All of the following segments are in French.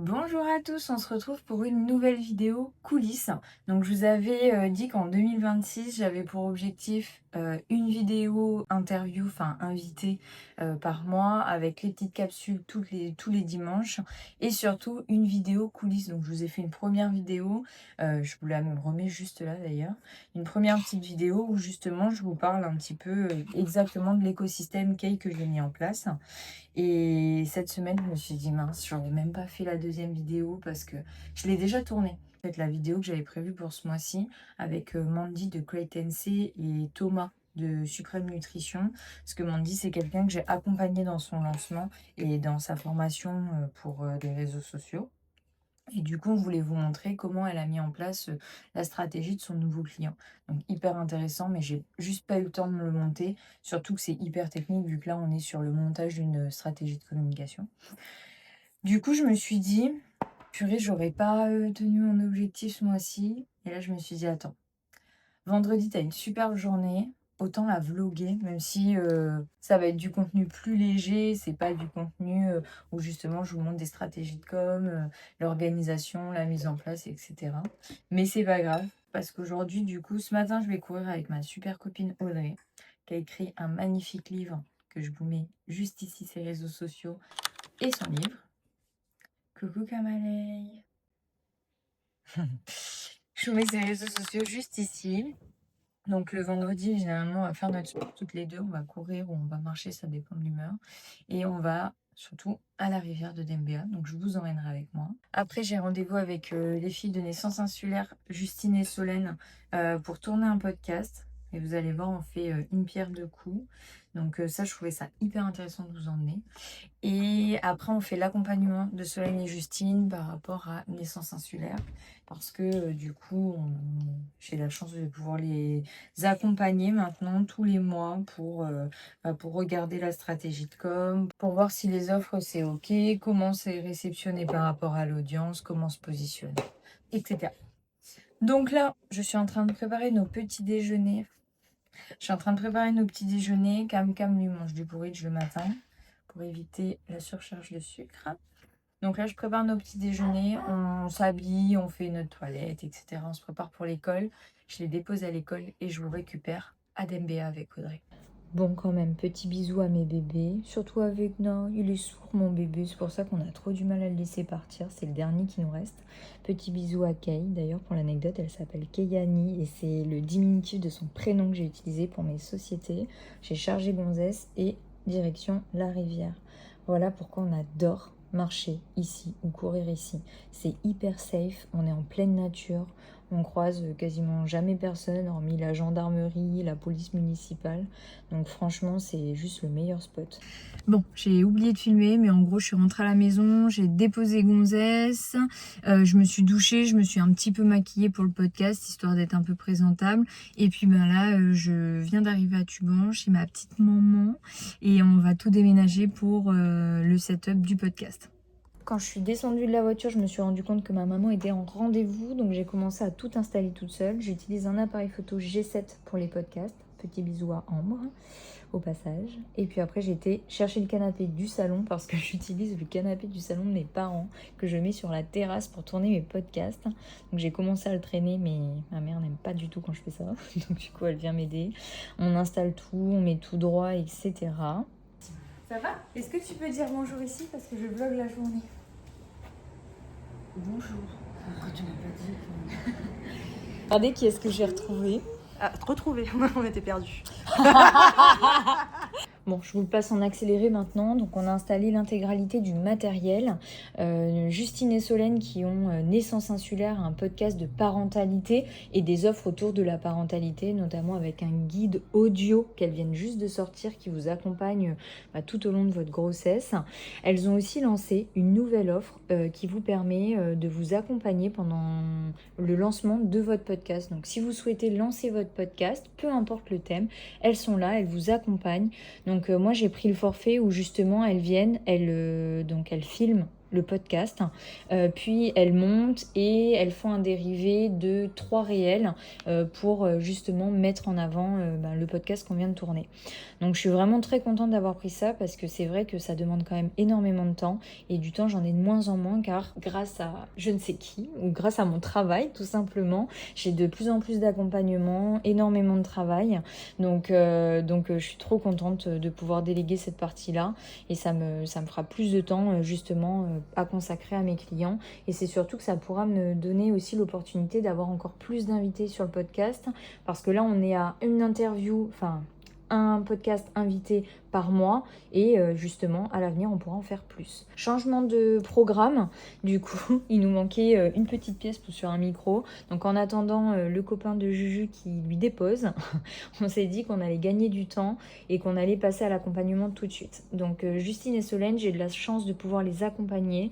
Bonjour à tous, on se retrouve pour une nouvelle vidéo coulisses. Donc je vous avais dit qu'en 2026 j'avais pour objectif une vidéo interview, enfin invitée par mois avec les petites capsules tous les dimanches et surtout une vidéo coulisses. Donc je vous ai fait une première vidéo, je vous la remets juste là d'ailleurs, une première petite vidéo où justement je vous parle un petit peu exactement de l'écosystème Kay que j'ai mis en place. Et cette semaine, je me suis dit, mince, j'en ai même pas fait la deuxième vidéo parce que je l'ai déjà tournée. En fait, la vidéo que j'avais prévue pour ce mois-ci avec Mandy de Crate NC et Thomas de Suprême Nutrition. Parce que Mandy, c'est quelqu'un que j'ai accompagné dans son lancement et dans sa formation pour les réseaux sociaux. Et du coup, on voulait vous montrer comment elle a mis en place la stratégie de son nouveau client. Donc hyper intéressant, mais j'ai juste pas eu le temps de me le monter. Surtout que c'est hyper technique, vu que là, on est sur le montage d'une stratégie de communication. Du coup, je me suis dit, purée, j'aurais pas tenu mon objectif ce mois-ci. Et là, je me suis dit, attends, vendredi, t'as une superbe journée. Autant la vloguer, même si ça va être du contenu plus léger, c'est pas du contenu où justement je vous montre des stratégies de com, l'organisation, la mise en place, etc. Mais c'est pas grave, parce qu'aujourd'hui, du coup, ce matin, je vais courir avec ma super copine Audrey, qui a écrit un magnifique livre que je vous mets juste ici, ses réseaux sociaux et son livre. Coucou Kamaleï. Je vous mets ses réseaux sociaux juste ici. Donc le vendredi, généralement, on va faire notre sport toutes les deux. On va courir ou on va marcher, ça dépend de l'humeur. Et on va surtout à la rivière de Dembéa. Donc je vous emmènerai avec moi. Après, j'ai rendez-vous avec les filles de Naissance Insulaire, Justine et Solène, pour tourner un podcast. Et vous allez voir, on fait une pierre deux coups. Donc ça, je trouvais ça hyper intéressant de vous emmener. Et après, on fait l'accompagnement de Solène et Justine par rapport à Naissance Insulaire. Parce que du coup, j'ai la chance de pouvoir les accompagner maintenant tous les mois pour regarder la stratégie de com, pour voir si les offres c'est OK, comment c'est réceptionné par rapport à l'audience, comment se positionner, etc. Donc là, je suis en train de préparer nos petits déjeuners. Je suis en train de préparer nos petits déjeuners. Cam lui mange du porridge le matin pour éviter la surcharge de sucre. Donc là, je prépare nos petits déjeuners, on s'habille, on fait notre toilette, etc. On se prépare pour l'école. Je les dépose à l'école et je vous récupère à Dembéa avec Audrey. Bon, quand même, petit bisou à mes bébés. Surtout avec non, il est sourd mon bébé, c'est pour ça qu'on a trop du mal à le laisser partir. C'est le dernier qui nous reste. Petit bisou à Kay. D'ailleurs, pour l'anecdote, elle s'appelle Kayani et c'est le diminutif de son prénom que j'ai utilisé pour mes sociétés. J'ai chargé Gonzesse et direction la rivière. Voilà pourquoi on adore marcher ici ou courir ici. C'est hyper safe, on est en pleine nature, on croise quasiment jamais personne hormis la gendarmerie, la police municipale. Donc franchement, c'est juste le meilleur spot. Bon, j'ai oublié de filmer, mais en gros, je suis rentrée à la maison, j'ai déposé Gonzesse, je me suis douchée, je me suis un petit peu maquillée pour le podcast, histoire d'être un peu présentable. Et puis ben là, je viens d'arriver à Tuban, chez ma petite maman, et on va tout déménager pour le setup du podcast. Quand je suis descendue de la voiture, je me suis rendu compte que ma maman était en rendez-vous, donc j'ai commencé à tout installer toute seule. J'utilise un appareil photo G7 pour les podcasts. Petit bisou à Ambre, au passage. Et puis après, j'ai été chercher le canapé du salon parce que j'utilise le canapé du salon de mes parents que je mets sur la terrasse pour tourner mes podcasts. Donc j'ai commencé à le traîner, mais ma mère n'aime pas du tout quand je fais ça. Donc du coup, elle vient m'aider. On installe tout, on met tout droit, etc. Ça va? Est-ce que tu peux dire bonjour ici parce que je vlog la journée? Bonjour. Pourquoi tu m'as pas dit Regardez qui est-ce que j'ai retrouvé. Ah, retrouvé, on était perdus. Bon, je vous le passe en accéléré maintenant. Donc, on a installé l'intégralité du matériel. Justine et Solène qui ont Naissance Insulaire, un podcast de parentalité et des offres autour de la parentalité, notamment avec un guide audio qu'elles viennent juste de sortir qui vous accompagne tout au long de votre grossesse. Elles ont aussi lancé une nouvelle offre qui vous permet de vous accompagner pendant le lancement de votre podcast. Donc, si vous souhaitez lancer votre podcast, peu importe le thème, elles sont là, elles vous accompagnent. Donc moi j'ai pris le forfait où justement elles viennent, elles filment le podcast. Puis elles montent et elles font un dérivé de 3 réels pour justement mettre en avant le podcast qu'on vient de tourner. Donc je suis vraiment très contente d'avoir pris ça parce que c'est vrai que ça demande quand même énormément de temps et du temps j'en ai de moins en moins car grâce à je ne sais qui ou grâce à mon travail tout simplement, j'ai de plus en plus d'accompagnement, énormément de travail. Donc je suis trop contente de pouvoir déléguer cette partie-là et ça me fera plus de temps justement à consacrer à mes clients et c'est surtout que ça pourra me donner aussi l'opportunité d'avoir encore plus d'invités sur le podcast parce que là on est à une interview, enfin un podcast invité par mois et justement à l'avenir on pourra en faire plus. Changement de programme, du coup il nous manquait une petite pièce pour sur un micro, donc en attendant le copain de Juju qui lui dépose, on s'est dit qu'on allait gagner du temps et qu'on allait passer à l'accompagnement tout de suite. Donc Justine et Solène, j'ai de la chance de pouvoir les accompagner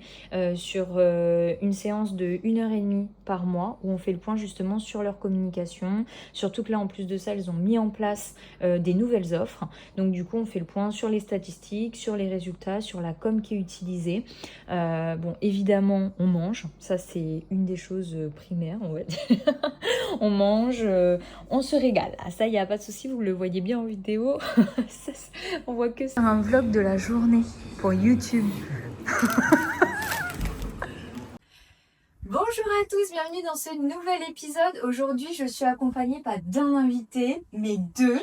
sur une séance de 1h30 par mois où on fait le point justement sur leur communication, surtout que là en plus de ça elles ont mis en place des nouvelles offres, donc du coup on fait le point sur les statistiques, sur les résultats, sur la com qui est utilisée. Bon évidemment on mange, ça c'est une des choses primaires on va dire. On mange, on se régale. Ah, ça, il n'y a pas de souci, vous le voyez bien en vidéo. On voit que c'est un vlog de la journée pour YouTube. Bonjour à tous, bienvenue dans ce nouvel épisode. Aujourd'hui, je suis accompagnée pas d'un invité, mais deux.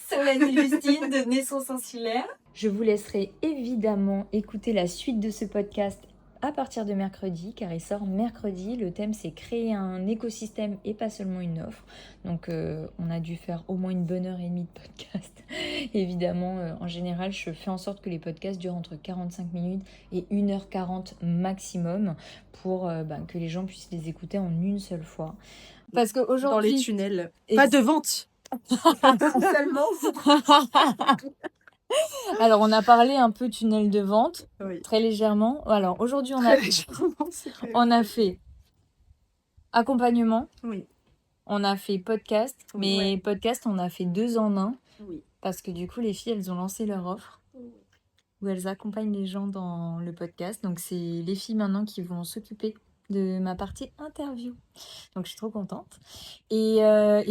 Solène et Justine de Naissance Insulaire. Je vous laisserai évidemment écouter la suite de ce podcast à partir de mercredi, car il sort mercredi. Le thème, c'est créer un écosystème et pas seulement une offre. Donc, on a dû faire au moins une bonne heure et demie de podcast. Évidemment, en général, je fais en sorte que les podcasts durent entre 45 minutes et 1h40 maximum pour que les gens puissent les écouter en une seule fois. Parce qu'aujourd'hui... Dans les tunnels. Pas de vente. Seulement. Alors, on a parlé un peu tunnel de vente, Oui. très légèrement. Alors, aujourd'hui, on a fait accompagnement, Oui. on a fait podcast, Oui, mais ouais. podcast, on a fait 2 en 1, Oui. parce que du coup, les filles, elles ont lancé leur offre, où elles accompagnent les gens dans le podcast. Donc, c'est les filles maintenant qui vont s'occuper de ma partie interview. Donc, je suis trop contente. Et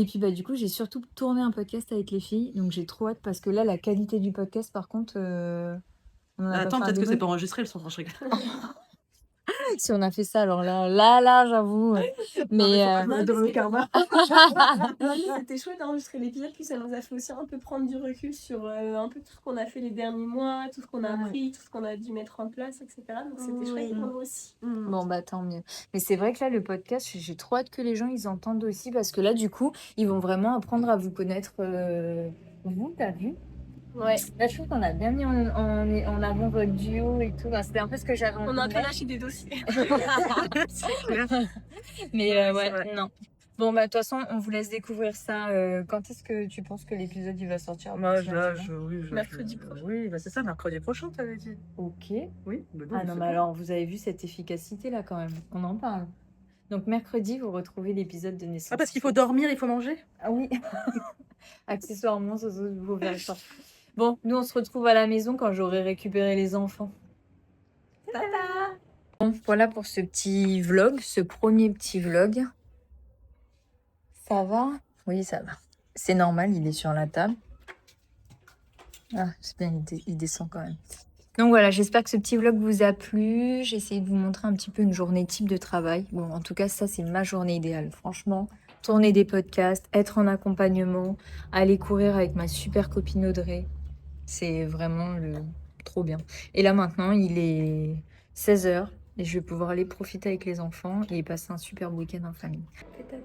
puis, du coup, j'ai surtout tourné un podcast avec les filles. Donc, j'ai trop hâte parce que là, la qualité du podcast, par contre, on en a Attends, pas fait peut-être un que des c'est pas enregistré, le son, je rigole. Si on a fait ça, alors là, j'avoue. Mais Dans le karma. C'était chouette d'enregistrer l'épisode, puis ça nous a fait aussi un peu prendre du recul sur un peu tout ce qu'on a fait les derniers mois, tout ce qu'on a appris, tout ce qu'on a dû mettre en place, etc. Donc c'était chouette pour nous aussi. bon, tant mieux. Mais c'est vrai que là, le podcast, j'ai trop hâte que les gens, ils entendent aussi, parce que là, du coup, ils vont vraiment apprendre à vous connaître. Vous, t'as vu? Ouais. Là, je trouve qu'on a bien mis en avant votre duo et tout. Enfin, c'était un peu ce que j'avais envie On a un de peu mettre. lâché des dossiers. Mais Ouais, c'est vrai. non. Bon, de toute façon, on vous laisse découvrir ça. Quand est-ce que tu penses que l'épisode il va sortir? Moi, approximativement Mercredi prochain. Oui, c'est ça, mercredi prochain, t'avais dit. Ok. Oui. Ah non, mais alors, vous avez vu cette efficacité là quand même. On en parle. Donc, mercredi, vous retrouvez l'épisode de Naissance. Ah, parce qu'il faut dormir, il faut manger. Ah oui. Accessoirement, ça vous verrez ça. Bon, nous, on se retrouve à la maison quand j'aurai récupéré les enfants. Tata. Bon, voilà pour ce petit vlog, ce premier petit vlog. Ça va? Oui, ça va. C'est normal, il est sur la table. Ah, c'est bien, il descend quand même. Donc voilà, j'espère que ce petit vlog vous a plu. J'ai essayé de vous montrer un petit peu une journée type de travail. Bon, en tout cas, ça, c'est ma journée idéale. Franchement, tourner des podcasts, être en accompagnement, aller courir avec ma super copine Audrey. C'est vraiment trop bien. Et là, maintenant, il est 16h et je vais pouvoir aller profiter avec les enfants et passer un super week-end en famille. Tata.